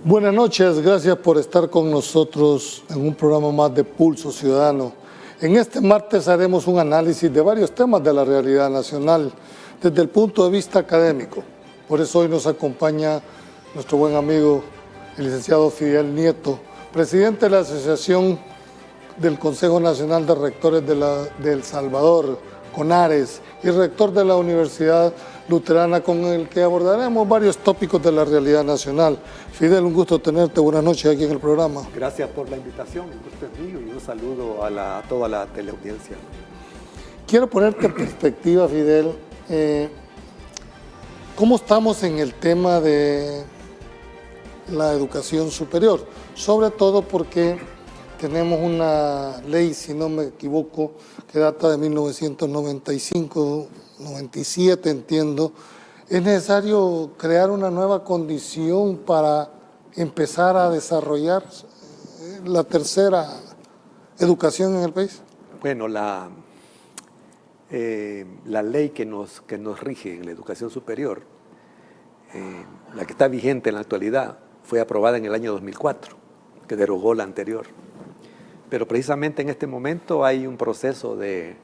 Buenas noches, gracias por estar con nosotros en un programa más de Pulso Ciudadano. En este martes haremos un análisis de varios temas de la realidad nacional desde el punto de vista académico. Por eso hoy nos acompaña nuestro buen amigo, el licenciado Fidel Nieto, presidente de la Asociación del Consejo Nacional de Rectores de El Salvador, CONARES, y rector de la Universidad Luterana, con el que abordaremos varios tópicos de la realidad nacional. Fidel, un gusto tenerte, buenas noches aquí en el programa. Gracias por la invitación, el gusto es mío y un saludo a toda la teleaudiencia. Quiero ponerte en perspectiva, Fidel, cómo estamos en el tema de la educación superior, sobre todo porque tenemos una ley, si no me equivoco, que data de 1995, 97 entiendo. ¿Es necesario crear una nueva condición para empezar a desarrollar la tercera educación en el país? Bueno, la ley que nos rige en la educación superior, la que está vigente en la actualidad, fue aprobada en el año 2004, que derogó la anterior. Pero precisamente en este momento hay un proceso de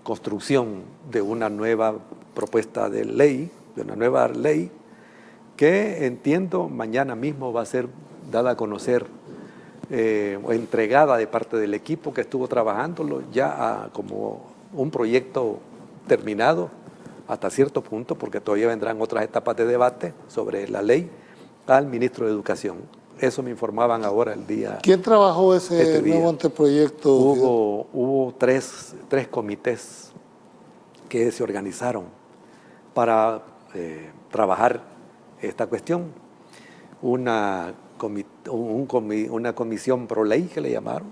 construcción de una nueva propuesta de ley, de una nueva ley, que entiendo mañana mismo va a ser dada a conocer o entregada de parte del equipo que estuvo trabajándolo ya como un proyecto terminado hasta cierto punto, porque todavía vendrán otras etapas de debate sobre la ley, al ministro de Educación. Eso me informaban ahora el día. ¿Quién trabajó ese nuevo anteproyecto? Hubo tres comités que se organizaron para trabajar esta cuestión. Una comisión pro ley que le llamaron,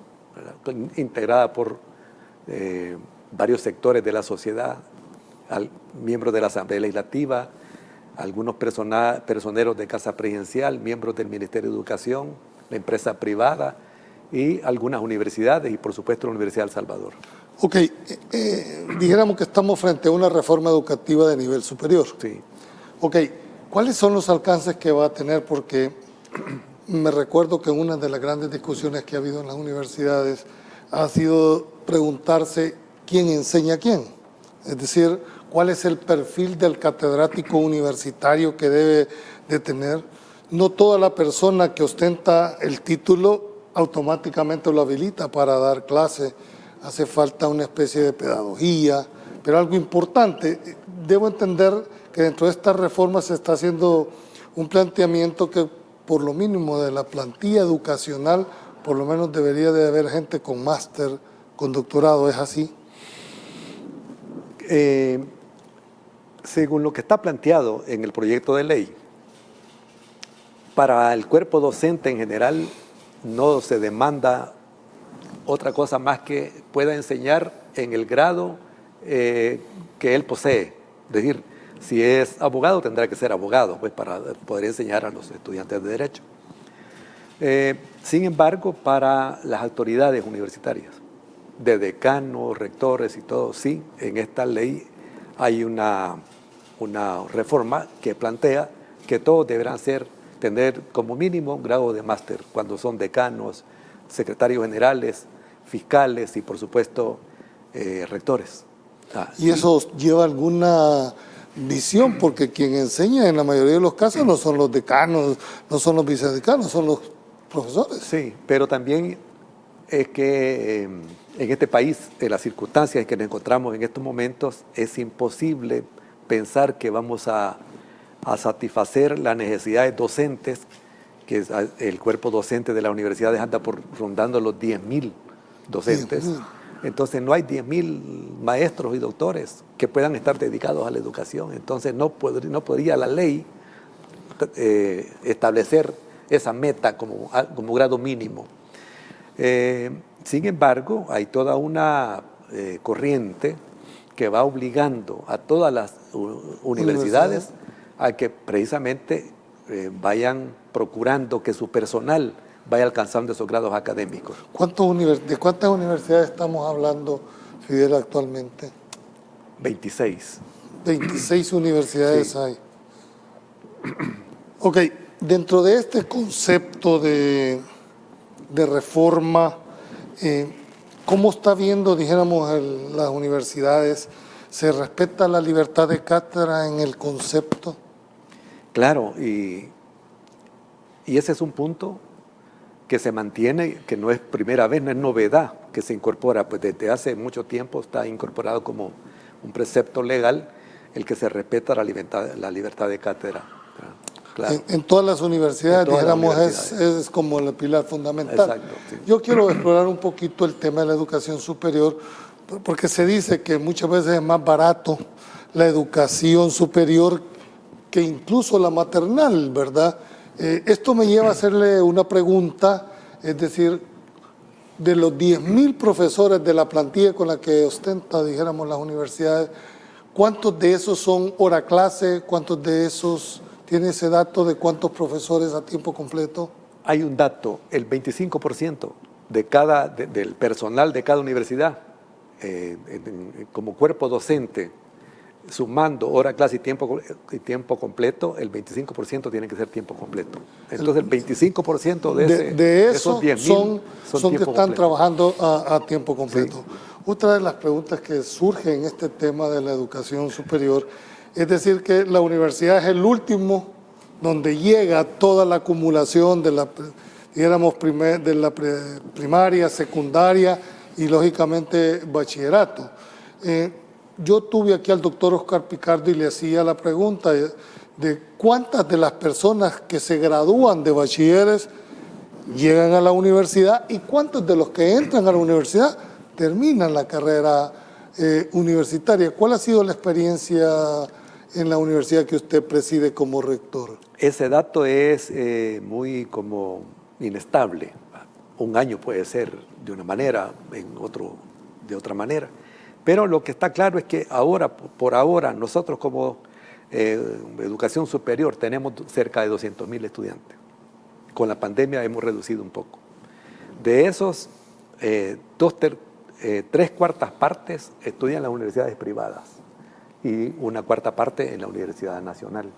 integrada por varios sectores de la sociedad, miembros de la Asamblea Legislativa, algunos personeros de Casa Presidencial, miembros del Ministerio de Educación, la empresa privada y algunas universidades y por supuesto la Universidad de El Salvador. Ok, dijéramos que estamos frente a una reforma educativa de nivel superior. Sí. Ok, ¿cuáles son los alcances que va a tener? Porque me recuerdo que una de las grandes discusiones que ha habido en las universidades ha sido preguntarse quién enseña a quién. Es decir, ¿cuál es el perfil del catedrático universitario que debe de tener? No toda la persona que ostenta el título automáticamente lo habilita para dar clase. Hace falta una especie de pedagogía, pero algo importante, debo entender que dentro de esta reforma se está haciendo un planteamiento que por lo mínimo de la plantilla educacional, por lo menos debería de haber gente con máster, con doctorado, ¿es así? Según lo que está planteado en el proyecto de ley, para el cuerpo docente en general no se demanda otra cosa más que pueda enseñar en el grado que él posee. Es decir, si es abogado tendrá que ser abogado pues, para poder enseñar a los estudiantes de Derecho. Sin embargo, para las autoridades universitarias, de decanos, rectores y todo, sí, en esta ley hay una reforma que plantea que todos deberán tener como mínimo un grado de máster cuando son decanos, secretarios generales, fiscales y por supuesto rectores. ¿Y eso lleva alguna visión? Porque quien enseña en la mayoría de los casos no son los decanos, no son los vicedecanos, son los profesores. Sí, pero también es que en este país, en las circunstancias en que nos encontramos en estos momentos, es imposible pensar que vamos a satisfacer las necesidades docentes, que el cuerpo docente de las universidades anda rondando los 10.000 docentes. 10.000. Entonces no hay 10.000 maestros y doctores que puedan estar dedicados a la educación. Entonces no podría la ley establecer esa meta como grado mínimo. Sin embargo, hay toda una corriente que va obligando a todas las universidades a que precisamente vayan procurando que su personal vaya alcanzando esos grados académicos. ¿De cuántas universidades estamos hablando, Fidel, actualmente? 26. 26 universidades sí. hay. Ok, Dentro de este concepto de reforma, ¿cómo está viendo, dijéramos, las universidades? ¿Se respeta la libertad de cátedra en el concepto? Claro, y ese es un punto que se mantiene, que no es primera vez, no es novedad que se incorpora, pues desde hace mucho tiempo está incorporado como un precepto legal el que se respeta la libertad de cátedra. Claro. En todas las universidades, todas dijéramos, las universidades. Es como el pilar fundamental. Exacto, sí. Yo quiero explorar un poquito el tema de la educación superior, porque se dice que muchas veces es más barato la educación superior que incluso la maternal, ¿verdad? Esto me lleva a hacerle una pregunta, es decir, de los 10.000 profesores de la plantilla con la que ostenta, dijéramos, las universidades, ¿cuántos de esos son hora clase? ¿Cuántos de esos tiene ese dato de cuántos profesores a tiempo completo? Hay un dato, el 25% del personal de cada universidad, como cuerpo docente, sumando hora clase y tiempo completo, el 25% tiene que ser tiempo completo. Entonces el 25% de esos 10.000 son que están trabajando a tiempo completo. Sí. Otra de las preguntas que surge en este tema de la educación superior es decir que la universidad es el último donde llega toda la acumulación de la, digamos, de la primaria, secundaria y lógicamente bachillerato. Yo tuve aquí al doctor Oscar Picardo y le hacía la pregunta de cuántas de las personas que se gradúan de bachilleres llegan a la universidad y cuántos de los que entran a la universidad terminan la carrera universitaria. ¿Cuál ha sido la experiencia en la universidad que usted preside como rector? Ese dato es muy como inestable. Un año puede ser de una manera, en otro de otra manera. Pero lo que está claro es que ahora, por ahora, nosotros como educación superior tenemos cerca de 200.000 estudiantes. Con la pandemia hemos reducido un poco. De esos, 3/4 partes estudian en las universidades privadas y 1/4 parte en la Universidad Nacional.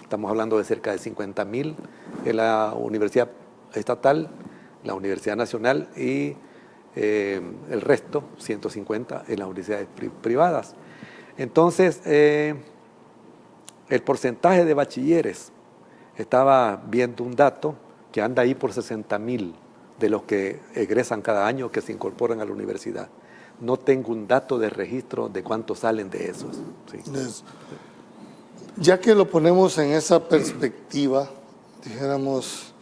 Estamos hablando de cerca de 50.000 en la Universidad Estatal, la Universidad Nacional y el resto, 150, en las universidades privadas. Entonces, el porcentaje de bachilleres, estaba viendo un dato que anda ahí por 60.000 de los que egresan cada año que se incorporan a la universidad. No tengo un dato de registro de cuántos salen de esos. Sí. Ya que lo ponemos en esa perspectiva, dijéramos,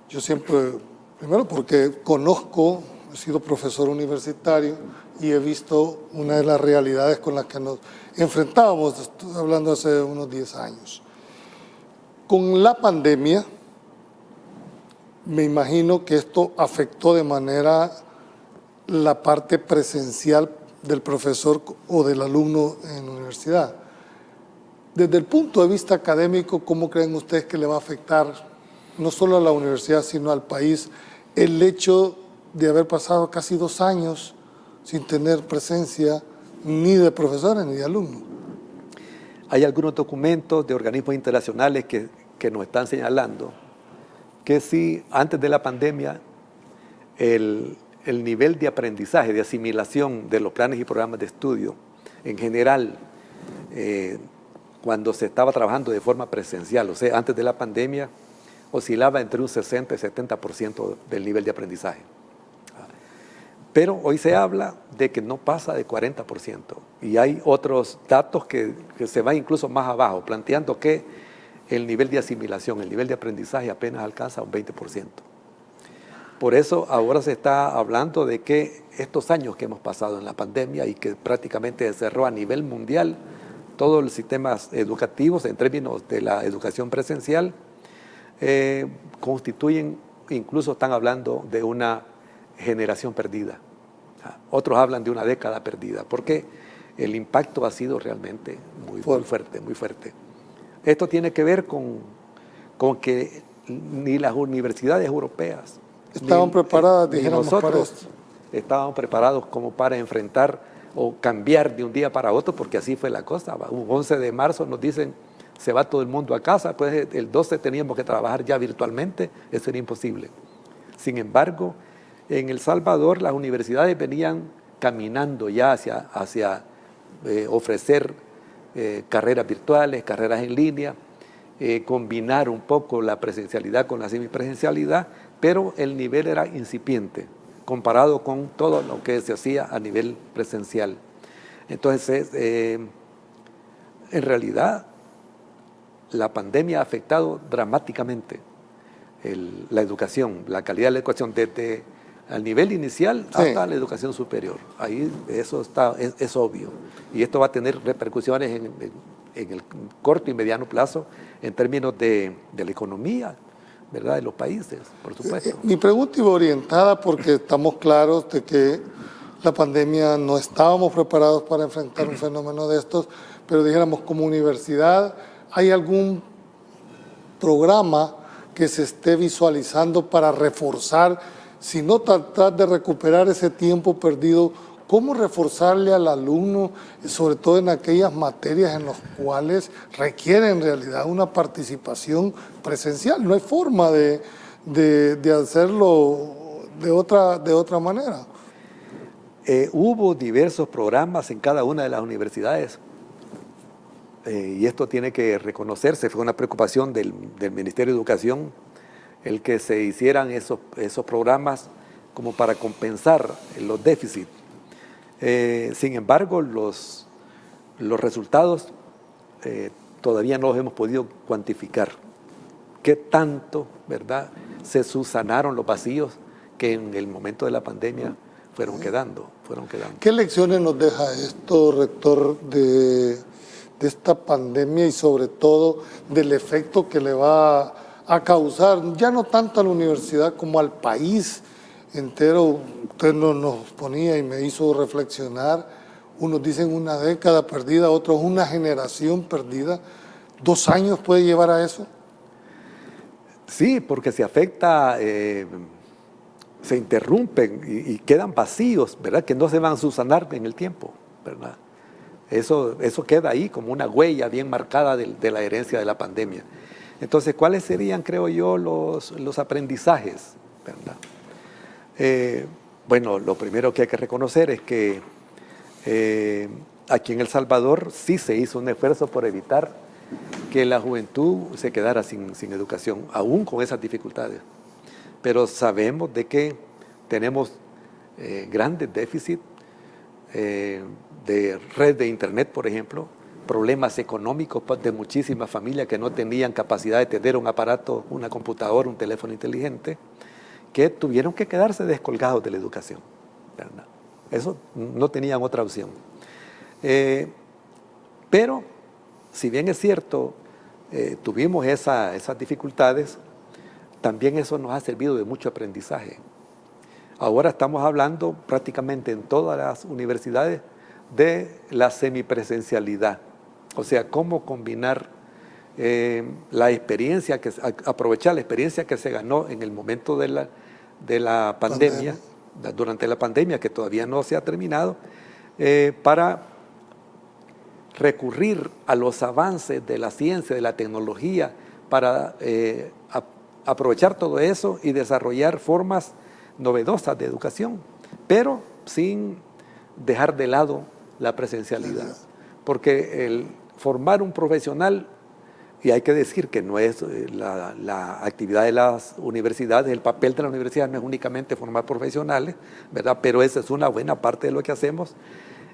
yo siempre, primero porque conozco, he sido profesor universitario y he visto una de las realidades con las que nos enfrentábamos, estoy hablando hace unos 10 años. Con la pandemia, me imagino que esto afectó de manera la parte presencial del profesor o del alumno en la universidad. Desde el punto de vista académico, ¿cómo creen ustedes que le va a afectar no solo a la universidad, sino al país, el hecho de haber pasado casi 2 años sin tener presencia ni de profesores ni de alumnos? Hay algunos documentos de organismos internacionales que nos están señalando que si antes de la pandemia el nivel de aprendizaje, de asimilación de los planes y programas de estudio en general, cuando se estaba trabajando de forma presencial, o sea, antes de la pandemia, oscilaba entre un 60 y 70% del nivel de aprendizaje. Pero hoy se habla de que no pasa de 40%. Y hay otros datos que se van incluso más abajo, planteando que el nivel de asimilación, el nivel de aprendizaje apenas alcanza un 20%. Por eso ahora se está hablando de que estos años que hemos pasado en la pandemia y que prácticamente se cerró a nivel mundial todos los sistemas educativos en términos de la educación presencial, constituyen, incluso están hablando de una generación perdida. Otros hablan de una década perdida, porque el impacto ha sido realmente muy fuerte, muy fuerte. Esto tiene que ver con que ni las universidades europeas estaban preparadas, ni nosotros estábamos preparados como para enfrentar o cambiar de un día para otro, porque así fue la cosa. Un 11 de marzo nos dicen se va todo el mundo a casa, pues el 12 teníamos que trabajar ya virtualmente, eso era imposible. Sin embargo, en El Salvador las universidades venían caminando ya hacia ofrecer carreras virtuales, carreras en línea, combinar un poco la presencialidad con la semipresencialidad, pero el nivel era incipiente comparado con todo lo que se hacía a nivel presencial. Entonces, en realidad, la pandemia ha afectado dramáticamente la educación, la calidad de la educación, desde al nivel inicial hasta la educación superior. Ahí eso es obvio. Y esto va a tener repercusiones en el corto y mediano plazo en términos de la economía, ¿verdad?, de los países, por supuesto. Mi pregunta iba orientada porque estamos claros de que la pandemia no estábamos preparados para enfrentar un fenómeno de estos, pero dijéramos como universidad, ¿hay algún programa que se esté visualizando para reforzar, si no tratar de recuperar ese tiempo perdido, cómo reforzarle al alumno, sobre todo en aquellas materias en las cuales requiere en realidad una participación presencial? No hay forma de hacerlo de otra manera. Hubo diversos programas en cada una de las universidades y esto tiene que reconocerse. Fue una preocupación del Ministerio de Educación el que se hicieran esos programas como para compensar los déficits. Sin embargo, los resultados todavía no los hemos podido cuantificar. ¿Qué tanto, verdad, se subsanaron los vacíos que en el momento de la pandemia fueron quedando? ¿Qué lecciones nos deja esto, rector, de esta pandemia y sobre todo del efecto que le va a causar, ya no tanto a la universidad como al país entero? Usted nos ponía y me hizo reflexionar. Unos dicen una década perdida, otros una generación perdida. ¿2 años puede llevar a eso? Sí, porque se afecta, se interrumpen y quedan vacíos, ¿verdad?, que no se van a subsanar en el tiempo, ¿verdad? Eso queda ahí como una huella bien marcada de la herencia de la pandemia. Entonces, ¿cuáles serían, creo yo, los aprendizajes, ¿verdad? Bueno, lo primero que hay que reconocer es que aquí en El Salvador sí se hizo un esfuerzo por evitar que la juventud se quedara sin educación, aún con esas dificultades. Pero sabemos de que tenemos grandes déficits de red de internet, por ejemplo, problemas económicos de muchísimas familias que no tenían capacidad de tener un aparato, una computadora, un teléfono inteligente, que tuvieron que quedarse descolgados de la educación, ¿verdad? Eso no tenían otra opción. Pero, si bien es cierto, tuvimos esas dificultades, también eso nos ha servido de mucho aprendizaje. Ahora estamos hablando prácticamente en todas las universidades de la semipresencialidad, o sea, cómo combinar la experiencia, aprovechar la experiencia que se ganó en el momento de la pandemia, durante la pandemia, que todavía no se ha terminado, para recurrir a los avances de la ciencia, de la tecnología, para aprovechar todo eso y desarrollar formas novedosas de educación, pero sin dejar de lado la presencialidad. Porque el formar un profesional, y hay que decir que no es la actividad de las universidades, el papel de la universidad no es únicamente formar profesionales, ¿verdad?, pero esa es una buena parte de lo que hacemos.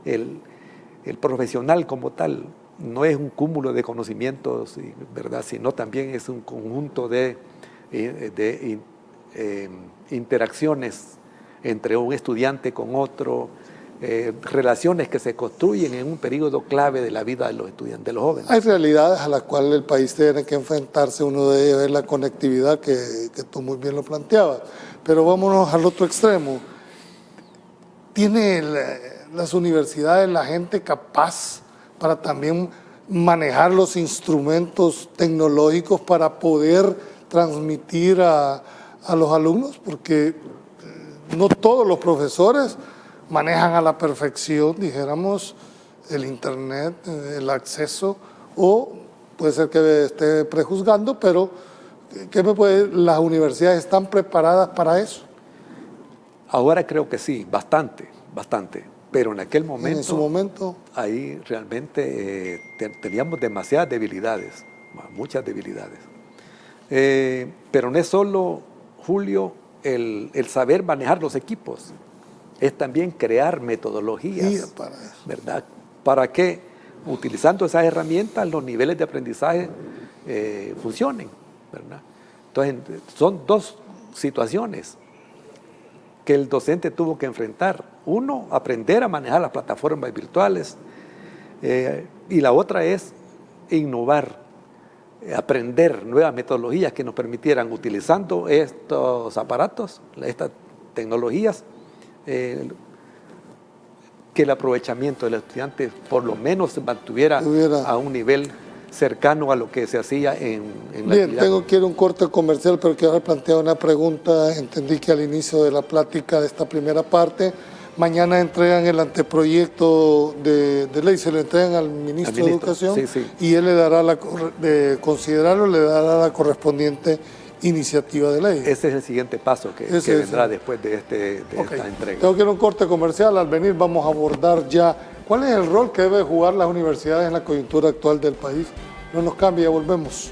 El profesional como tal no es un cúmulo de conocimientos, ¿verdad?, sino también es un conjunto de interacciones entre un estudiante con otro, relaciones que se construyen en un periodo clave de la vida de los estudiantes, de los jóvenes. Hay realidades a las cuales el país tiene que enfrentarse. Uno de ellos es la conectividad, que tú muy bien lo planteabas. Pero vámonos al otro extremo. ¿Tiene las universidades la gente capaz para también manejar los instrumentos tecnológicos para poder transmitir a los alumnos? Porque no todos los profesores manejan a la perfección, dijéramos, el internet, el acceso, o puede ser que esté prejuzgando, pero ¿las universidades están preparadas para eso? Ahora creo que sí, bastante, bastante. Pero en aquel momento, en su momento, ahí realmente teníamos demasiadas debilidades, muchas debilidades. Pero no es solo, Julio, el saber manejar los equipos, es también crear metodologías, para eso, ¿verdad? Para que, utilizando esas herramientas, los niveles de aprendizaje funcionen, ¿verdad? Entonces, son dos situaciones que el docente tuvo que enfrentar. Uno, aprender a manejar las plataformas virtuales, y la otra es innovar, aprender nuevas metodologías que nos permitieran, utilizando estos aparatos, estas tecnologías, que el aprovechamiento del estudiante por lo menos se mantuviera a un nivel cercano a lo que se hacía en la Bien, actividad. tengo que ir a un corte comercial, pero quiero plantear una pregunta. Entendí que al inicio de la plática de esta primera parte, mañana entregan el anteproyecto de ley, se lo entregan al ministro de Educación, sí, sí. Y él le dará de considerarlo, le dará la correspondiente iniciativa de ley. Ese es el siguiente paso que vendrá después de esta entrega. Tengo que ir a un corte comercial. Al venir vamos a abordar ya cuál es el rol que deben jugar las universidades en la coyuntura actual del país. No nos cambie, ya volvemos.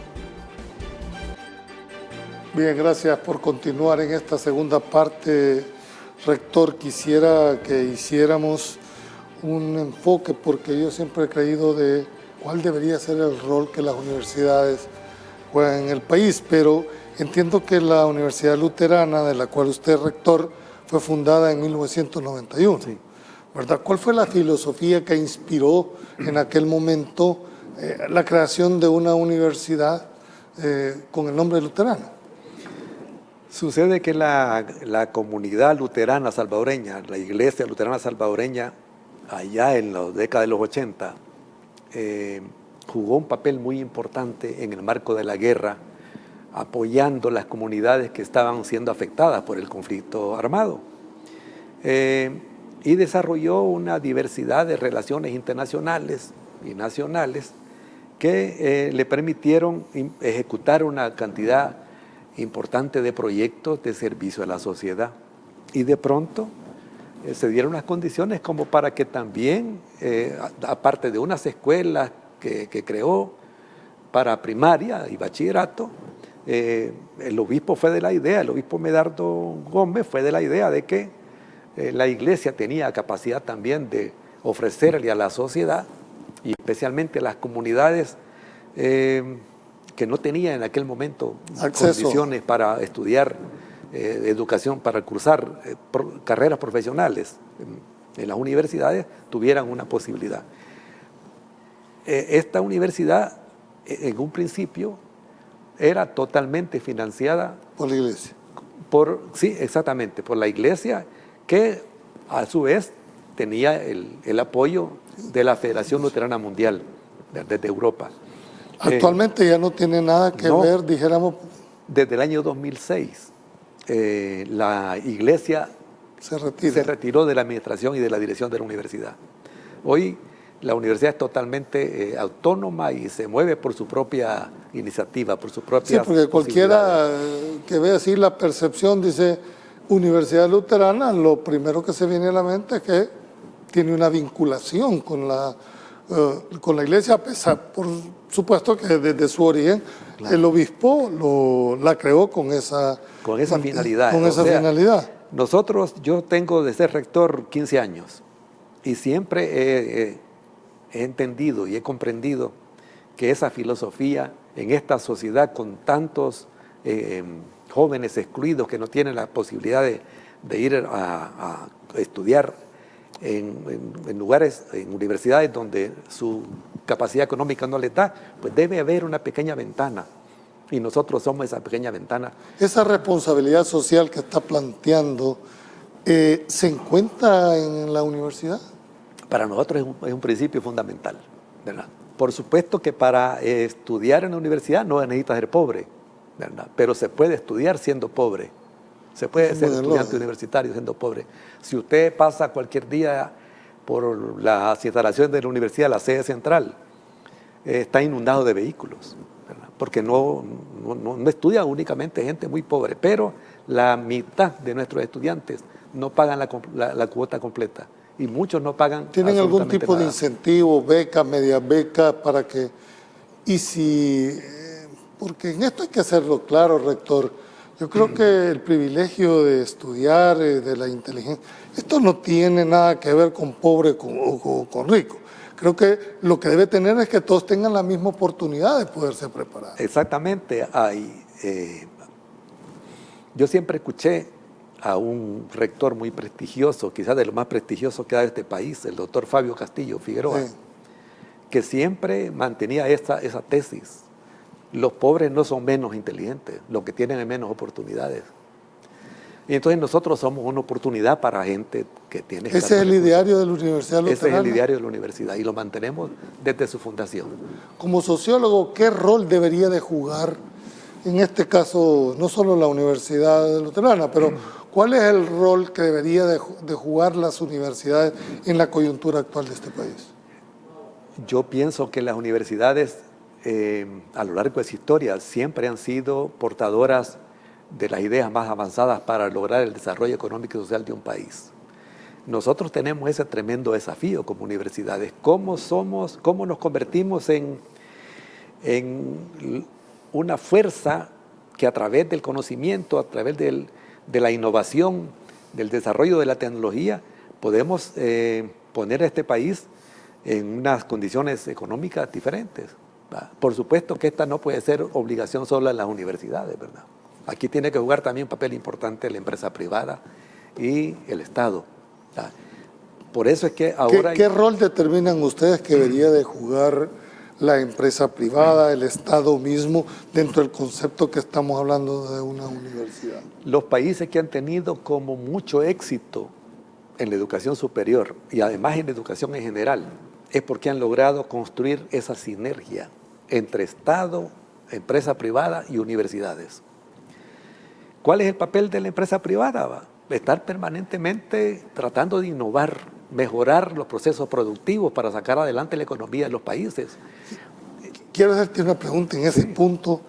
Bien, gracias por continuar en esta segunda parte. Rector, quisiera que hiciéramos un enfoque, porque yo siempre he creído de cuál debería ser el rol que las universidades juegan en el país, pero entiendo que la Universidad Luterana, de la cual usted es rector, fue fundada en 1991, sí. ¿Verdad? ¿Cuál fue la filosofía que inspiró en aquel momento la creación de una universidad con el nombre luterano? Sucede que la comunidad luterana salvadoreña, la iglesia luterana salvadoreña, allá en la década de los 80, jugó un papel muy importante en el marco de la guerra, apoyando las comunidades que estaban siendo afectadas por el conflicto armado. Y desarrolló una diversidad de relaciones internacionales y nacionales que le permitieron ejecutar una cantidad importante de proyectos de servicio a la sociedad. Y de pronto se dieron las condiciones como para que también, aparte de unas escuelas que creó para primaria y bachillerato, el obispo fue de la idea, el obispo Medardo Gómez fue de la idea de que la iglesia tenía capacidad también de ofrecerle a la sociedad, y especialmente a las comunidades que no tenían en aquel momento condiciones para estudiar educación, para cursar carreras profesionales en las universidades, tuvieran una posibilidad. Esta universidad, en un principio, era totalmente financiada por la iglesia. Sí, exactamente, por la iglesia, que a su vez tenía el apoyo de la Federación Luterana Mundial desde Europa. Actualmente ya no tiene nada que ver, dijéramos. Desde el año 2006, la iglesia se retiró de la administración y de la dirección de la universidad. Hoy la universidad es totalmente autónoma y se mueve por su propia iniciativa, por su propia. Sí, porque cualquiera que ve así la percepción dice Universidad Luterana, lo primero que se viene a la mente es que tiene una vinculación con la iglesia, a pesar, por supuesto, que desde su origen el obispo la creó con esa finalidad. Finalidad. Yo tengo de ser rector 15 años y siempre he entendido y he comprendido que esa filosofía en esta sociedad con tantos jóvenes excluidos que no tienen la posibilidad de ir a estudiar en lugares, en universidades donde su capacidad económica no les da, pues debe haber una pequeña ventana, y nosotros somos esa pequeña ventana. Esa responsabilidad social que está planteando, ¿se encuentra en la universidad? Para nosotros es un principio fundamental, ¿verdad? Por supuesto que para estudiar en la universidad no necesita ser pobre, ¿verdad? Pero se puede estudiar siendo pobre. Se puede ser estudiante universitario siendo pobre. Si usted pasa cualquier día por las instalaciones de la universidad, la sede central, está inundado de vehículos, ¿verdad? Porque no estudia únicamente gente muy pobre, pero la mitad de nuestros estudiantes no pagan la cuota completa y muchos no pagan. ¿Tienen algún tipo nada de incentivo, beca, media beca, para que... Y si... porque en esto hay que hacerlo claro, rector. Yo creo que el privilegio de estudiar, de la inteligencia, esto no tiene nada que ver con pobre o con rico. Creo que lo que debe tener es que todos tengan la misma oportunidad de poderse preparar. Exactamente. Yo siempre escuché a un rector muy prestigioso, quizás de lo más prestigioso que da este país, el doctor Fabio Castillo Figueroa, Sí. que siempre mantenía esa tesis. Los pobres no son menos inteligentes, los que tienen menos oportunidades. Y entonces nosotros somos una oportunidad para gente que tiene... Ese es el ideario de la Universidad Luterana. Ese es el ideario de la universidad y lo mantenemos desde su fundación. Como sociólogo, ¿qué rol debería de jugar, en este caso, no solo la Universidad Luterana, pero cuál es el rol que debería de jugar las universidades en la coyuntura actual de este país? Yo pienso que las universidades a lo largo de su historia siempre han sido portadoras de las ideas más avanzadas para lograr el desarrollo económico y social de un país. Nosotros tenemos ese tremendo desafío como universidades. ¿Cómo nos convertimos en una fuerza que a través del conocimiento, a través de la innovación, del desarrollo de la tecnología, podemos poner a este país en unas condiciones económicas diferentes? Por supuesto que esta no puede ser obligación solo de las universidades, ¿verdad? Aquí tiene que jugar también un papel importante la empresa privada y el Estado. Por eso es que ahora... ¿Qué rol determinan ustedes que debería de jugar la empresa privada, el Estado mismo, dentro del concepto que estamos hablando de una universidad? Los países que han tenido como mucho éxito en la educación superior y además en la educación en general, es porque han logrado construir esa sinergia entre Estado, empresa privada y universidades. ¿Cuál es el papel de la empresa privada? Estar permanentemente tratando de innovar, mejorar los procesos productivos para sacar adelante la economía de los países. Quiero hacerte una pregunta en ese punto.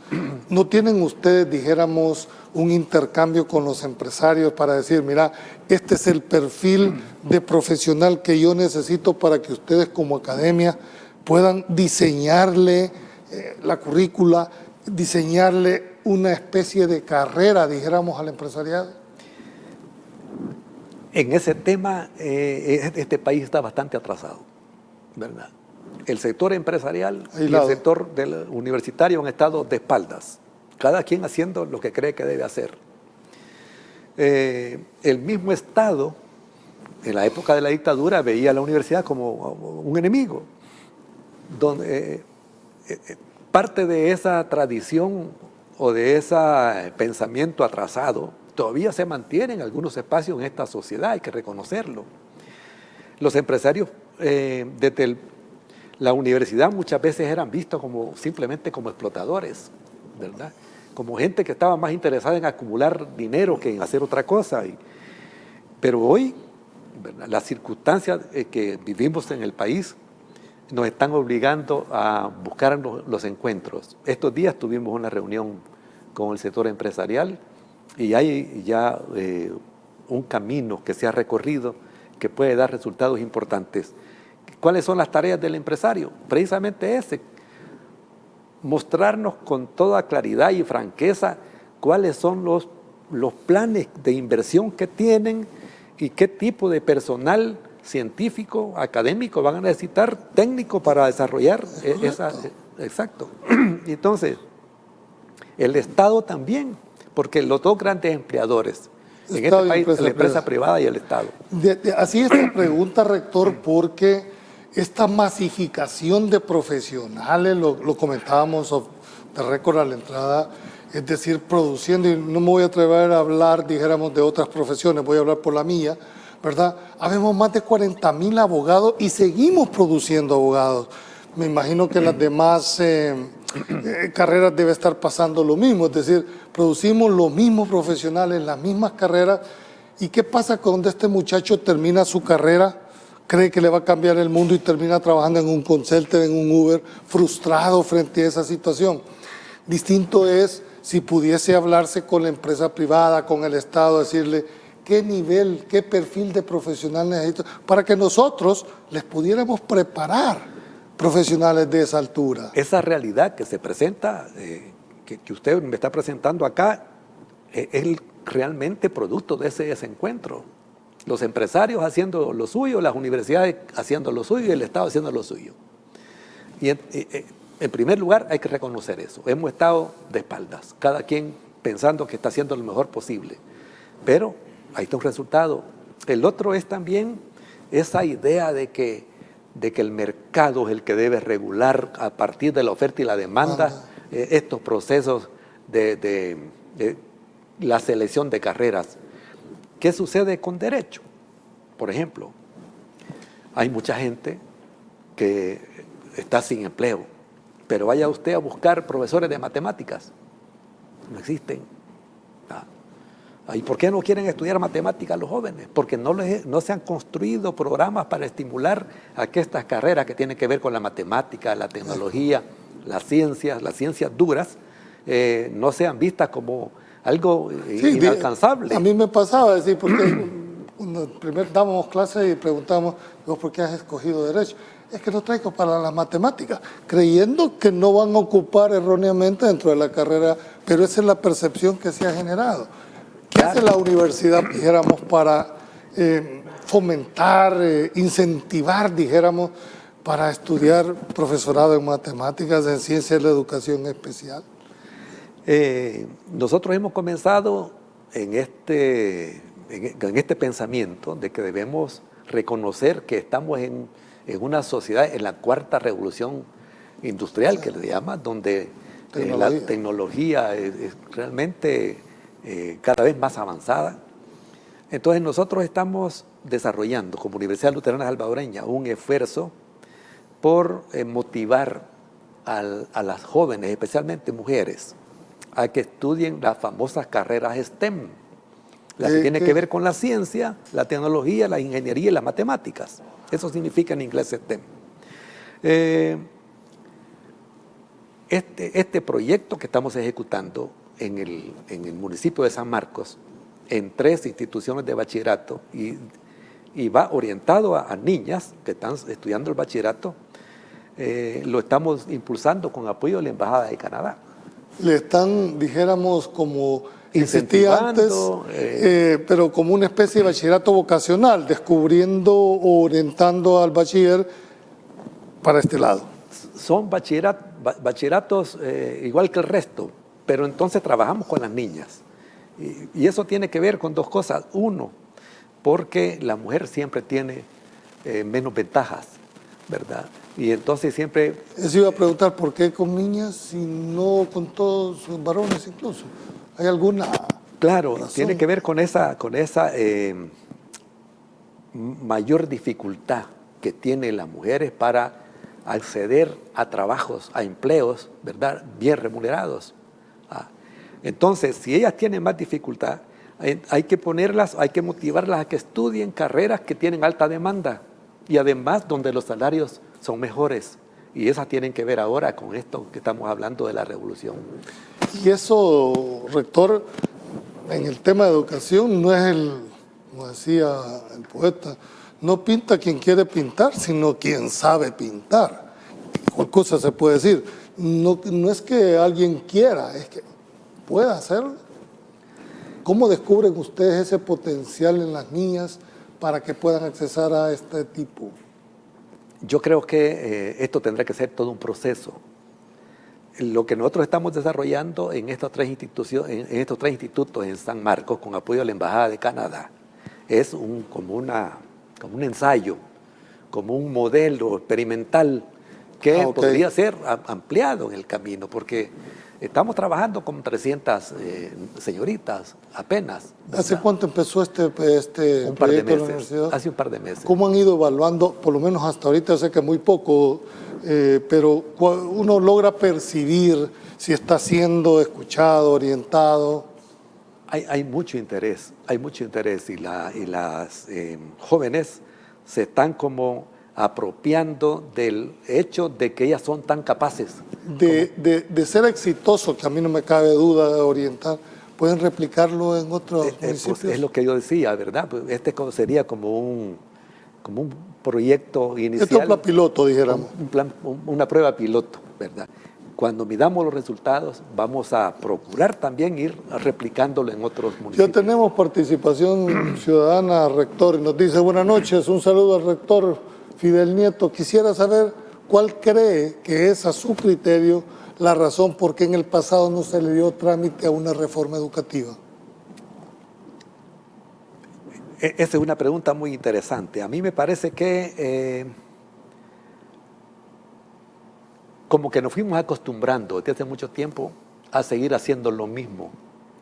¿No tienen ustedes, dijéramos, un intercambio con los empresarios para decir, mira, este es el perfil de profesional que yo necesito para que ustedes como academia puedan diseñarle la currícula, diseñarle una especie de carrera, dijéramos, al empresariado? En ese tema, este país está bastante atrasado, ¿verdad? El sector empresarial y el sector universitario han estado de espaldas, cada quien haciendo lo que cree que debe hacer. El mismo Estado, en la época de la dictadura, veía a la universidad como un enemigo, donde parte de esa tradición o de ese pensamiento atrasado todavía se mantiene en algunos espacios en esta sociedad, hay que reconocerlo. Los empresarios desde la universidad muchas veces eran vistos simplemente como explotadores, ¿verdad? Como gente que estaba más interesada en acumular dinero que en hacer otra cosa. Pero hoy, ¿verdad?, las circunstancias que vivimos en el país nos están obligando a buscar los encuentros. Estos días tuvimos una reunión con el sector empresarial y hay ya un camino que se ha recorrido que puede dar resultados importantes. ¿Cuáles son las tareas del empresario? Precisamente mostrarnos con toda claridad y franqueza cuáles son los planes de inversión que tienen y qué tipo de personal científico, académico van a necesitar, técnico para desarrollar esa... Exacto. Entonces, el Estado también, porque los dos grandes empleadores en este país, la empresa privada y el Estado. Así esta pregunta, rector, porque esta masificación de profesionales, lo comentábamos de récord a la entrada, es decir, produciendo, y no me voy a atrever a hablar, dijéramos, de otras profesiones, voy a hablar por la mía, ¿verdad? Habemos más de 40,000 abogados y seguimos produciendo abogados. Me imagino que las demás carreras debe estar pasando lo mismo, es decir, producimos los mismos profesionales, las mismas carreras. ¿Y qué pasa cuando este muchacho termina su carrera cree que le va a cambiar el mundo y termina trabajando en un call center, en un Uber, frustrado frente a esa situación. Distinto es si pudiese hablarse con la empresa privada, con el Estado, decirle qué nivel, qué perfil de profesional necesito, para que nosotros les pudiéramos preparar profesionales de esa altura. Esa realidad que se presenta, que usted me está presentando acá, es realmente producto de ese desencuentro. Los empresarios haciendo lo suyo, las universidades haciendo lo suyo y el Estado haciendo lo suyo. Y en primer lugar hay que reconocer eso. Hemos estado de espaldas, cada quien pensando que está haciendo lo mejor posible. Pero ahí está un resultado. El otro es también esa idea de que el mercado es el que debe regular a partir de la oferta y la demanda estos procesos de la selección de carreras. ¿Qué sucede con derecho? Por ejemplo, hay mucha gente que está sin empleo, pero vaya usted a buscar profesores de matemáticas. No existen. ¿Y por qué no quieren estudiar matemáticas los jóvenes? Porque no se han construido programas para estimular a que estas carreras que tienen que ver con la matemática, la tecnología, las ciencias duras, no sean vistas como algo inalcanzable. A mí me pasaba decir, porque cuando primero dábamos clases y preguntábamos, ¿vos por qué has escogido Derecho? Es que lo traigo para las matemáticas, creyendo que no van a ocupar erróneamente dentro de la carrera, pero esa es la percepción que se ha generado. ¿Qué hace la universidad, dijéramos, para fomentar, incentivar, dijéramos, para estudiar profesorado en matemáticas, en ciencias de la educación especial? Nosotros hemos comenzado en este pensamiento de que debemos reconocer que estamos en una sociedad, en la cuarta revolución industrial, que le llama, donde la tecnología es realmente cada vez más avanzada. Entonces nosotros estamos desarrollando como Universidad Luterana Salvadoreña un esfuerzo por motivar a las jóvenes, especialmente mujeres, a que estudien las famosas carreras STEM, las que tienen que ver con la ciencia, la tecnología, la ingeniería y las matemáticas. Eso significa en inglés STEM. Este proyecto que estamos ejecutando en el municipio de San Marcos, en 3 instituciones de bachillerato, y va orientado a niñas que están estudiando el bachillerato, lo estamos impulsando con apoyo de la Embajada de Canadá. Le están, dijéramos, como insistía antes, pero como una especie de bachillerato vocacional, descubriendo o orientando al bachiller para este lado. Son bachilleratos igual que el resto, pero entonces trabajamos con las niñas. Y eso tiene que ver con 2 cosas. Uno, porque la mujer siempre tiene menos ventajas, ¿verdad? Y entonces siempre... Eso iba a preguntar, ¿por qué con niñas y no con todos los varones incluso? ¿Hay alguna Claro, razón? tiene que ver con esa mayor dificultad que tienen las mujeres para acceder a trabajos, a empleos, ¿verdad?, bien remunerados. Entonces, si ellas tienen más dificultad, hay que motivarlas a que estudien carreras que tienen alta demanda y además donde los salarios son mejores. Y esas tienen que ver ahora con esto que estamos hablando de la revolución. Y eso, rector, en el tema de educación no es como decía el poeta, no pinta quien quiere pintar, sino quien sabe pintar. Cualquier cosa se puede decir. No es que alguien quiera, es que puede hacerlo. ¿Cómo descubren ustedes ese potencial en las niñas para que puedan accesar a este tipo? Yo creo que esto tendrá que ser todo un proceso. Lo que nosotros estamos desarrollando en estos 3 institutos en San Marcos, con apoyo de la Embajada de Canadá, es como un ensayo, como un modelo experimental que podría ser ampliado en el camino, porque estamos trabajando con 300 señoritas apenas, ¿verdad? ¿Hace cuánto empezó este proyecto de la universidad? Hace un par de meses. ¿Cómo han ido evaluando, por lo menos hasta ahorita? Yo sé que muy poco, pero uno logra percibir si está siendo escuchado, orientado. Hay mucho interés y las jóvenes se están como apropiando del hecho de que ellas son tan capaces. De ser exitoso, que a mí no me cabe duda de orientar, ¿pueden replicarlo en otros municipios? Pues es lo que yo decía, ¿verdad? Pues sería como un proyecto inicial. Esto es un plan piloto, dijéramos. Una prueba piloto, ¿verdad? Cuando midamos los resultados, vamos a procurar también ir replicándolo en otros municipios. Ya tenemos participación ciudadana, rector, y nos dice: buenas noches, un saludo al rector Fidel Nieto. Quisiera saber cuál cree que es, a su criterio, la razón por qué en el pasado no se le dio trámite a una reforma educativa. Esa es una pregunta muy interesante. A mí me parece que como que nos fuimos acostumbrando desde hace mucho tiempo a seguir haciendo lo mismo.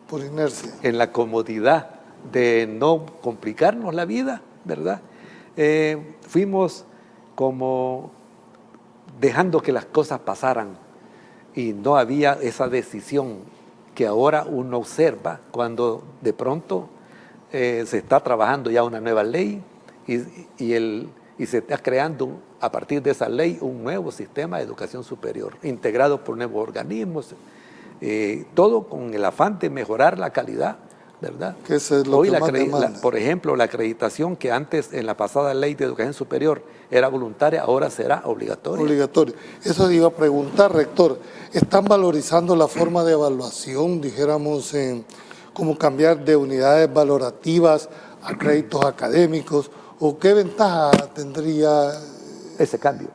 Por inercia. En la comodidad de no complicarnos la vida, ¿verdad? Fuimos como dejando que las cosas pasaran y no había esa decisión que ahora uno observa cuando de pronto se está trabajando ya una nueva ley y se está creando a partir de esa ley un nuevo sistema de educación superior, integrado por nuevos organismos, todo con el afán de mejorar la calidad, ¿verdad? Que eso es lo Hoy que más demanda. por ejemplo, la acreditación que antes en la pasada ley de educación superior era voluntaria, ahora será obligatoria. Obligatorio. Eso iba a preguntar, rector. ¿Están valorizando la forma de evaluación, dijéramos, cómo cambiar de unidades valorativas a créditos académicos? ¿O qué ventaja tendría ese cambio?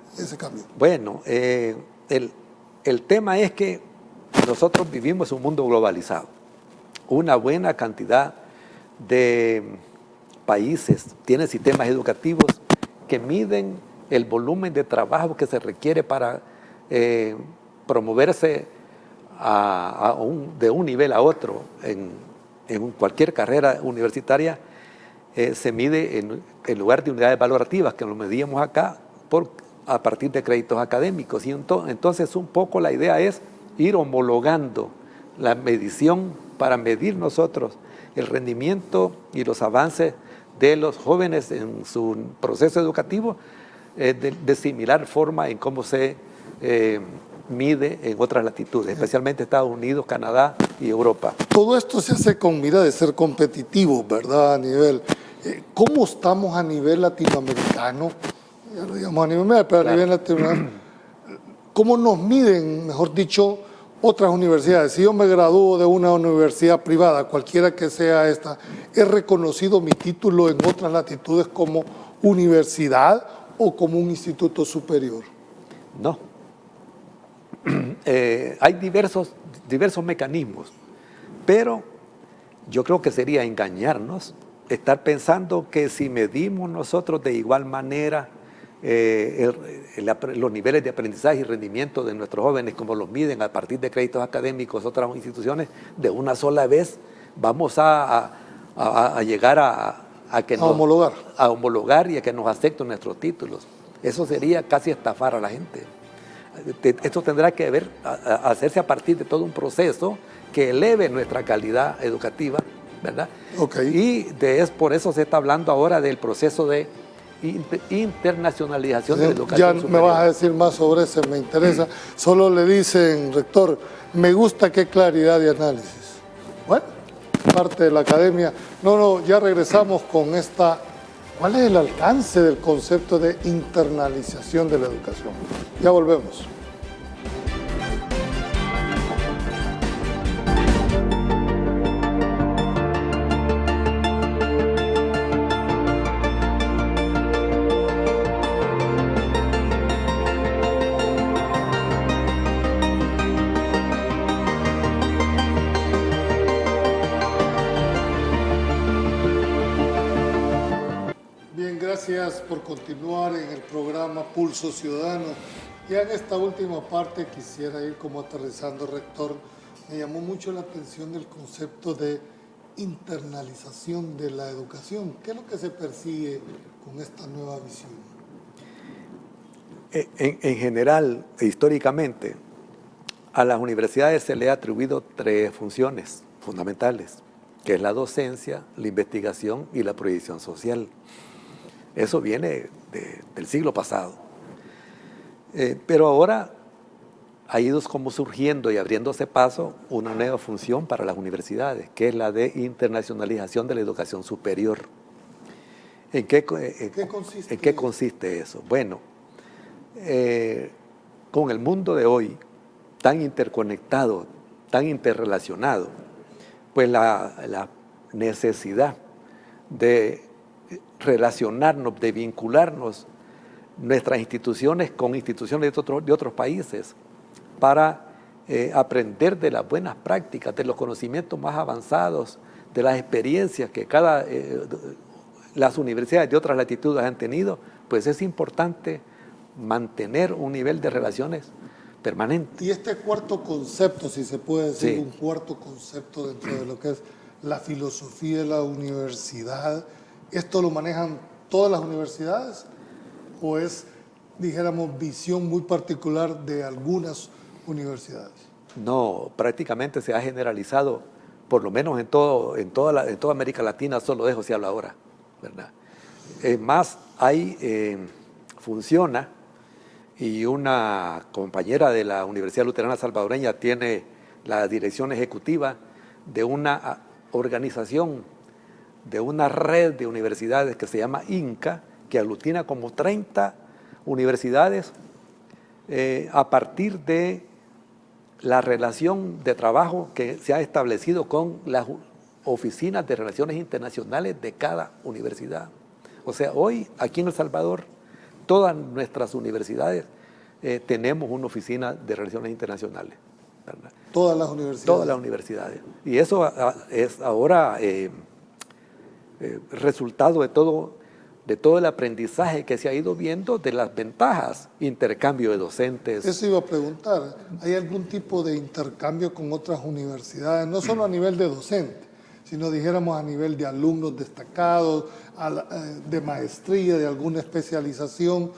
Bueno, el tema es que nosotros vivimos en un mundo globalizado. Una buena cantidad de países tienen sistemas educativos que miden el volumen de trabajo que se requiere para promoverse de un nivel a otro en cualquier carrera universitaria. Se mide en lugar de unidades valorativas, que lo medíamos acá, a partir de créditos académicos. Y entonces un poco la idea es ir homologando la medición para medir nosotros el rendimiento y los avances de los jóvenes en su proceso educativo de similar forma en cómo se mide en otras latitudes, especialmente Estados Unidos, Canadá y Europa. Todo esto se hace con mira de ser competitivo, ¿verdad? A nivel, ¿cómo estamos a nivel latinoamericano? Ya lo digamos a nivel mundial, pero claro, a nivel latinoamericano. ¿Cómo nos miden, mejor dicho, otras universidades? Si yo me gradúo de una universidad privada, cualquiera que sea esta, ¿he reconocido mi título en otras latitudes como universidad o como un instituto superior? No. Hay diversos mecanismos, pero yo creo que sería engañarnos estar pensando que si medimos nosotros de igual manera los niveles de aprendizaje y rendimiento de nuestros jóvenes como los miden a partir de créditos académicos otras instituciones, de una sola vez vamos a llegar a homologar y a que nos acepten nuestros títulos. Eso sería casi estafar a la gente. Esto tendrá que hacerse a partir de todo un proceso que eleve nuestra calidad educativa, ¿verdad? Okay. Y por eso se está hablando ahora del proceso de internacionalización de la educación ya superior. Me vas a decir más sobre eso, me interesa. Solo le dicen, rector, me gusta qué claridad de análisis. Bueno, parte de la academia. No, ya regresamos con esta. ¿Cuál es el alcance del concepto de internalización de la educación? Ya volvemos. Gracias por continuar en el programa Pulso Ciudadano. Ya en esta última parte quisiera ir como aterrizando, rector. Me llamó mucho la atención el concepto de internalización de la educación. ¿Qué es lo que se persigue con esta nueva visión? En general, históricamente, a las universidades se le ha atribuido 3 funciones fundamentales, que es la docencia, la investigación y la proyección social. Eso viene del siglo pasado. Pero ahora ha ido como surgiendo y abriéndose paso una nueva función para las universidades, que es la de internacionalización de la educación superior. ¿En qué consiste eso? Bueno, con el mundo de hoy, tan interconectado, tan interrelacionado, pues la necesidad de relacionarnos, de vincularnos nuestras instituciones con instituciones de otros países para aprender de las buenas prácticas, de los conocimientos más avanzados, de las experiencias que las universidades de otras latitudes han tenido, pues es importante mantener un nivel de relaciones permanente. Y este cuarto concepto, si se puede decir, Sí. un cuarto concepto dentro de lo que es la filosofía de la universidad, ¿esto lo manejan todas las universidades o es, dijéramos, visión muy particular de algunas universidades? No, prácticamente se ha generalizado, por lo menos en toda América Latina, solo de eso se habla ahora, ¿verdad? Más funciona, y una compañera de la Universidad Luterana Salvadoreña tiene la dirección ejecutiva de una organización, de una red de universidades que se llama INCA, que aglutina como 30 universidades a partir de la relación de trabajo que se ha establecido con las oficinas de relaciones internacionales de cada universidad. O sea, hoy aquí en El Salvador, todas nuestras universidades tenemos una oficina de relaciones internacionales, ¿verdad? Todas las universidades. Todas las universidades. Y eso es ahora resultado de todo el aprendizaje que se ha ido viendo de las ventajas, intercambio de docentes. Eso iba a preguntar, ¿hay algún tipo de intercambio con otras universidades? No solo a nivel de docente, sino dijéramos a nivel de alumnos destacados, de maestría, de alguna especialización.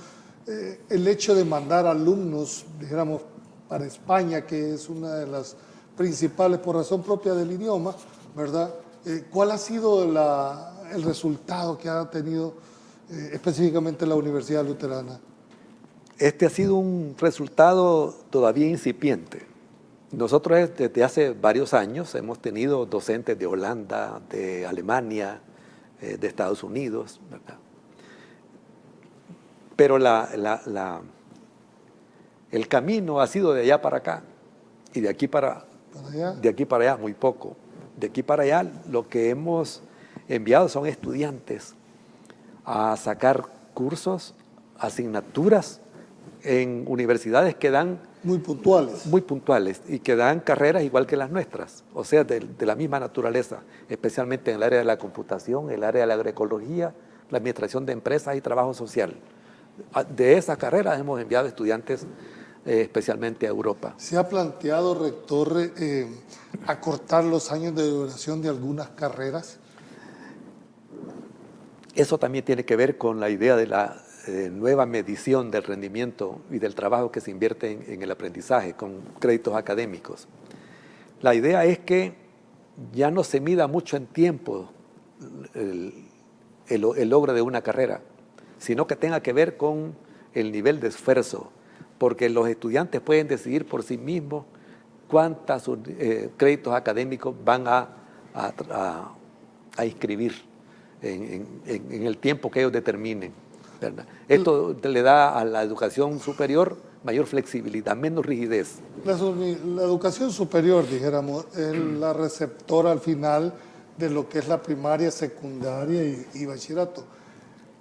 El hecho de mandar alumnos, dijéramos, para España, que es una de las principales por razón propia del idioma, ¿verdad? ¿Cuál ha sido el resultado que ha tenido específicamente la Universidad Luterana? Este ha sido un resultado todavía incipiente. Nosotros desde hace varios años hemos tenido docentes de Holanda, de Alemania, de Estados Unidos, ¿verdad? Pero el camino ha sido de allá para acá y de aquí para allá muy poco. De aquí para allá lo que hemos enviado son estudiantes a sacar cursos, asignaturas en universidades que dan muy puntuales y que dan carreras igual que las nuestras, o sea, de la misma naturaleza, especialmente en el área de la computación, el área de la agroecología, la administración de empresas y trabajo social. De esas carreras hemos enviado estudiantes especialmente a Europa. ¿Se ha planteado, rector, acortar los años de duración de algunas carreras? Eso también tiene que ver con la idea de la nueva medición del rendimiento y del trabajo que se invierte en el aprendizaje con créditos académicos. La idea es que ya no se mida mucho en tiempo el logro de una carrera, sino que tenga que ver con el nivel de esfuerzo, porque los estudiantes pueden decidir por sí mismos cuántos créditos académicos van a inscribir en el tiempo que ellos determinen, ¿verdad? Esto le da a la educación superior mayor flexibilidad, menos rigidez. La educación superior, dijéramos, es la receptora al final de lo que es la primaria, secundaria y bachillerato.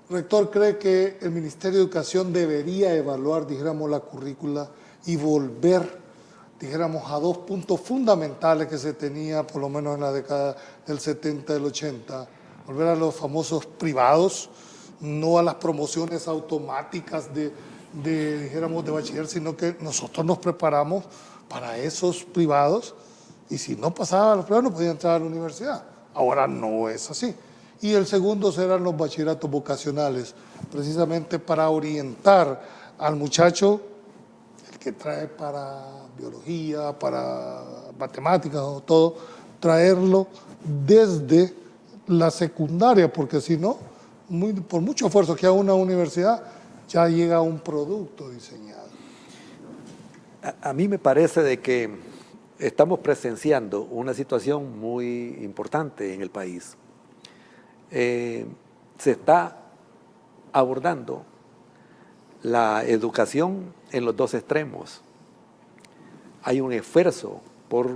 Rector, ¿cree que el Ministerio de Educación debería evaluar, dijéramos, la currícula y volver, dijéramos, a dos puntos fundamentales que se tenía, por lo menos en la década del 70, del 80, volver a los famosos privados, no a las promociones automáticas dijéramos, de bachiller, sino que nosotros nos preparamos para esos privados y si no pasaba a los privados no podía entrar a la universidad? Ahora no es así. Y el segundo serán los bachilleratos vocacionales, precisamente para orientar al muchacho, el que trae para biología, para matemáticas o todo, traerlo desde la secundaria, porque si no, por mucho esfuerzo que haga una universidad, ya llega un producto diseñado. A mí me parece de que estamos presenciando una situación muy importante en el país. Se está abordando la educación en los dos extremos. Hay un esfuerzo por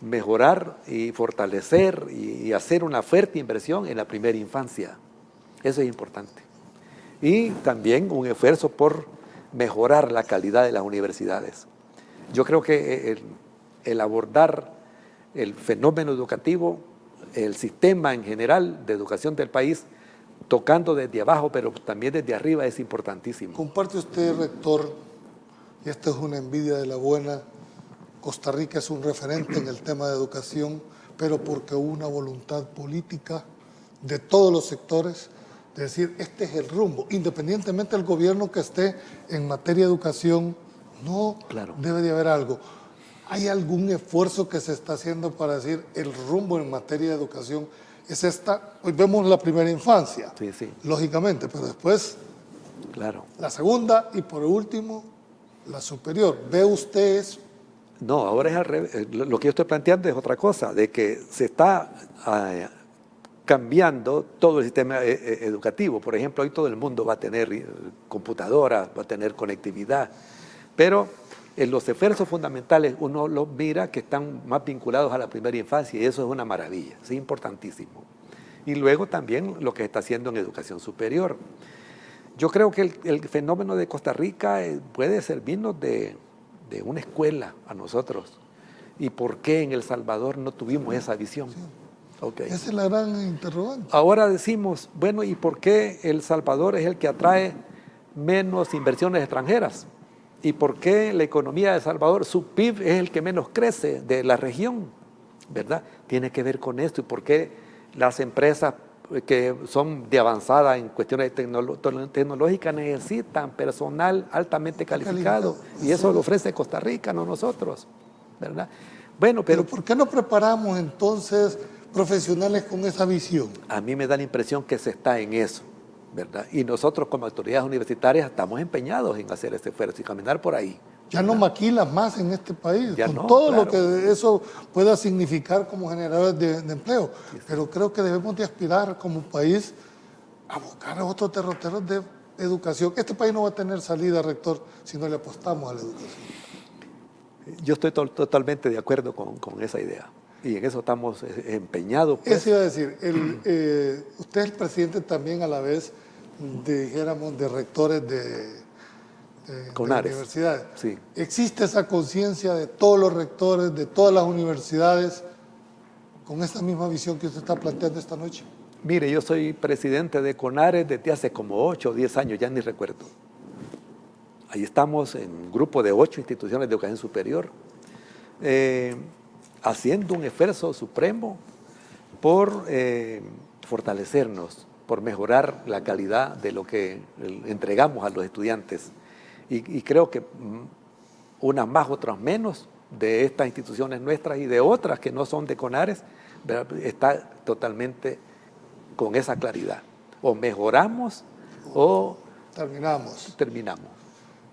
mejorar y fortalecer y hacer una fuerte inversión en la primera infancia. Eso es importante. Y también un esfuerzo por mejorar la calidad de las universidades. Yo creo que el abordar el fenómeno educativo, el sistema en general de educación del país, tocando desde abajo, pero también desde arriba, es importantísimo. ¿Comparte usted, rector, y esta es una envidia de la buena, Costa Rica es un referente en el tema de educación, pero porque hubo una voluntad política de todos los sectores de decir, este es el rumbo, independientemente del gobierno que esté en materia de educación, no Claro. debe de haber algo. ¿Hay algún esfuerzo que se está haciendo para decir el rumbo en materia de educación es esta? Hoy vemos la primera infancia, Sí, sí. lógicamente, pero después Claro. la segunda y por último la superior. ¿Ve usted eso? No, ahora es al revés. Lo que yo estoy planteando es otra cosa, de que se está cambiando todo el sistema educativo. Por ejemplo, hoy todo el mundo va a tener computadoras, va a tener conectividad, pero en los esfuerzos fundamentales uno los mira que están más vinculados a la primera infancia y eso es una maravilla, es importantísimo. Y luego también lo que se está haciendo en educación superior. Yo creo que el fenómeno de Costa Rica puede servirnos de una escuela a nosotros. ¿Y por qué en El Salvador no tuvimos esa visión? Sí. Okay. Esa es la gran interrogante. Ahora decimos, bueno, ¿y por qué El Salvador es el que atrae menos inversiones extranjeras? ¿Y por qué la economía de El Salvador, su PIB es el que menos crece de la región? ¿Verdad? Tiene que ver con esto. ¿Y por qué las empresas que son de avanzada en cuestiones tecnológicas necesitan personal altamente calificado? Y eso lo ofrece Costa Rica, no nosotros, ¿verdad? Bueno, pero ¿por qué no preparamos entonces profesionales con esa visión? A mí me da la impresión que se está en eso, ¿verdad? Y nosotros como autoridades universitarias estamos empeñados en hacer ese esfuerzo y caminar por ahí. Ya no maquilas más en este país, Ya con no, todo claro. lo que eso pueda significar como generadores de empleo. Sí, sí. Pero creo que debemos de aspirar como país a buscar a otros derroteros de educación. Este país no va a tener salida, rector, si no le apostamos a la educación. Yo estoy totalmente de acuerdo con esa idea. Y en eso estamos empeñados. Pues. Eso iba a decir, usted es el presidente también a la vez, dijéramos, de rectores de universidades. Sí. ¿Existe esa conciencia de todos los rectores, de todas las universidades, con esta misma visión que usted está planteando esta noche? Mire, yo soy presidente de CONARES desde hace como 8 o 10 años, ya ni recuerdo. Ahí estamos en un grupo de 8 instituciones de educación superior, haciendo un esfuerzo supremo por fortalecernos, por mejorar la calidad de lo que entregamos a los estudiantes. Y creo que unas más, otras menos, de estas instituciones nuestras y de otras que no son de CONARES, está totalmente con esa claridad. O mejoramos o terminamos.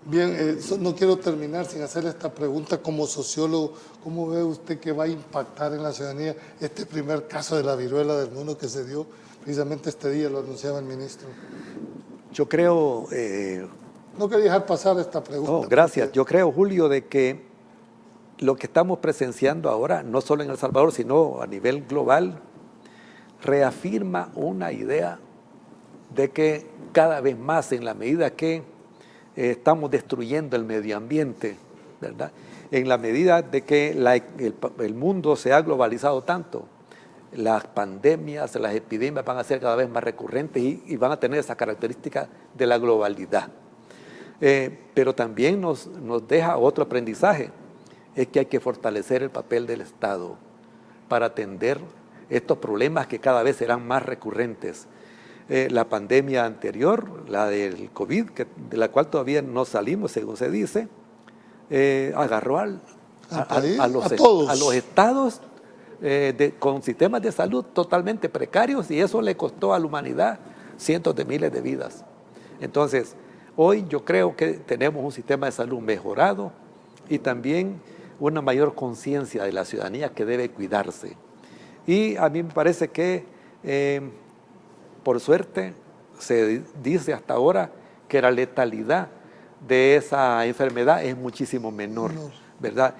Bien, no quiero terminar sin hacer esta pregunta como sociólogo. ¿Cómo ve usted que va a impactar en la ciudadanía este primer caso de la viruela del mono que se dio precisamente este día, lo anunciaba el ministro? Yo creo... no quería dejar pasar esta pregunta. No, gracias. Porque... Yo creo, Julio, de que lo que estamos presenciando ahora, no solo en El Salvador, sino a nivel global, reafirma una idea de que cada vez más, en la medida que estamos destruyendo el medio ambiente, ¿verdad? En la medida de que el mundo se ha globalizado tanto, las pandemias, las epidemias van a ser cada vez más recurrentes y van a tener esa característica de la globalidad. Pero también nos deja otro aprendizaje, es que hay que fortalecer el papel del Estado para atender estos problemas que cada vez serán más recurrentes. La pandemia anterior, la del COVID, de la cual todavía no salimos, según se dice, agarró a los estados con sistemas de salud totalmente precarios y eso le costó a la humanidad cientos de miles de vidas. Entonces, hoy yo creo que tenemos un sistema de salud mejorado y también una mayor conciencia de la ciudadanía que debe cuidarse. Y a mí me parece que, por suerte, se dice hasta ahora que la letalidad de esa enfermedad es muchísimo menor, ¿verdad?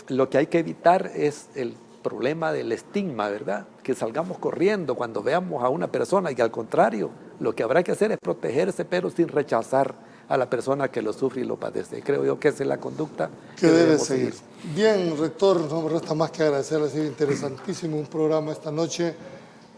Lo que hay que evitar es el problema del estigma, ¿verdad? Que salgamos corriendo cuando veamos a una persona y que al contrario, lo que habrá que hacer es protegerse, pero sin rechazar a la persona que lo sufre y lo padece. Creo yo que esa es la conducta que debe seguir. Bien, rector, no me resta más que agradecerle, ha sido interesantísimo un programa esta noche.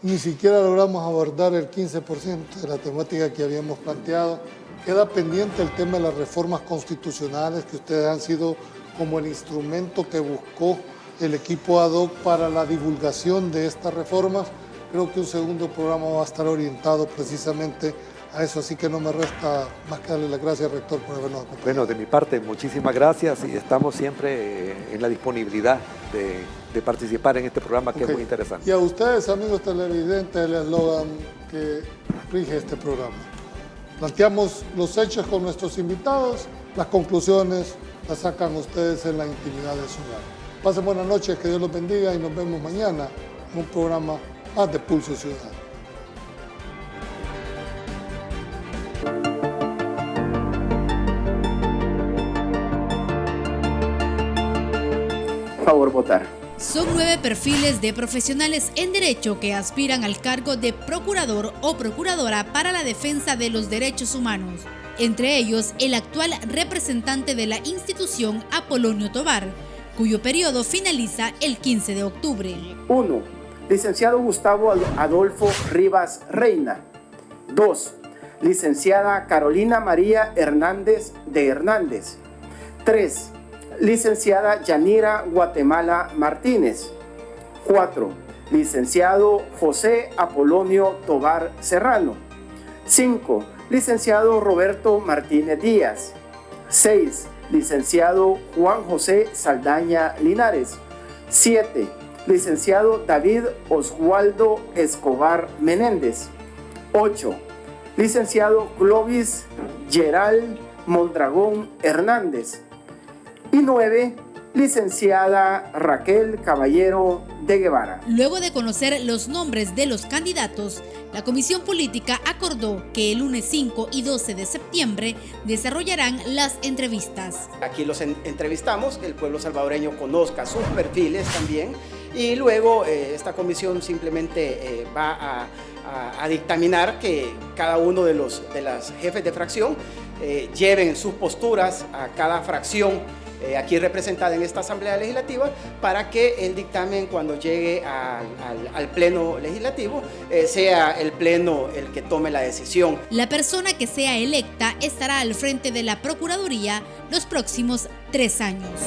Ni siquiera logramos abordar el 15% de la temática que habíamos planteado. Queda pendiente el tema de las reformas constitucionales, que ustedes han sido como el instrumento que buscó el equipo ad hoc para la divulgación de estas reformas. Creo que un segundo programa va a estar orientado precisamente a eso, así que no me resta más que darle las gracias, rector, por habernos acompañado. Bueno, de mi parte, muchísimas gracias y estamos siempre en la disponibilidad de participar en este programa que es muy interesante. Y a ustedes, amigos televidentes, el eslogan que rige este programa. Planteamos los hechos con nuestros invitados, las conclusiones las sacan ustedes en la intimidad de su hogar. Pasen buenas noches, que Dios los bendiga y nos vemos mañana en un programa más de Pulso Ciudadano. Favor votar. Son 9 perfiles de profesionales en derecho que aspiran al cargo de procurador o procuradora para la defensa de los derechos humanos. Entre ellos, el actual representante de la institución, Apolonio Tovar, cuyo periodo finaliza el 15 de octubre. 1. Licenciado Gustavo Adolfo Rivas Reina. 2. Licenciada Carolina María Hernández de Hernández. 3. Licenciada Yanira Guatemala Martínez. 4. Licenciado José Apolonio Tovar Serrano. 5. Licenciado Roberto Martínez Díaz. 6. Licenciado Juan José Saldaña Linares. 7. Licenciado David Oswaldo Escobar Menéndez. 8. Licenciado Clovis Geral Mondragón Hernández. Y 9, licenciada Raquel Caballero de Guevara. Luego de conocer los nombres de los candidatos, la Comisión Política acordó que el lunes 5 y 12 de septiembre desarrollarán las entrevistas. Aquí los entrevistamos, que el pueblo salvadoreño conozca sus perfiles también, y luego esta comisión simplemente va a dictaminar que cada uno de las jefes de fracción lleven sus posturas a cada fracción aquí representada en esta Asamblea Legislativa, para que el dictamen, cuando llegue al Pleno Legislativo, sea el Pleno el que tome la decisión. La persona que sea electa estará al frente de la Procuraduría los próximos 3 años.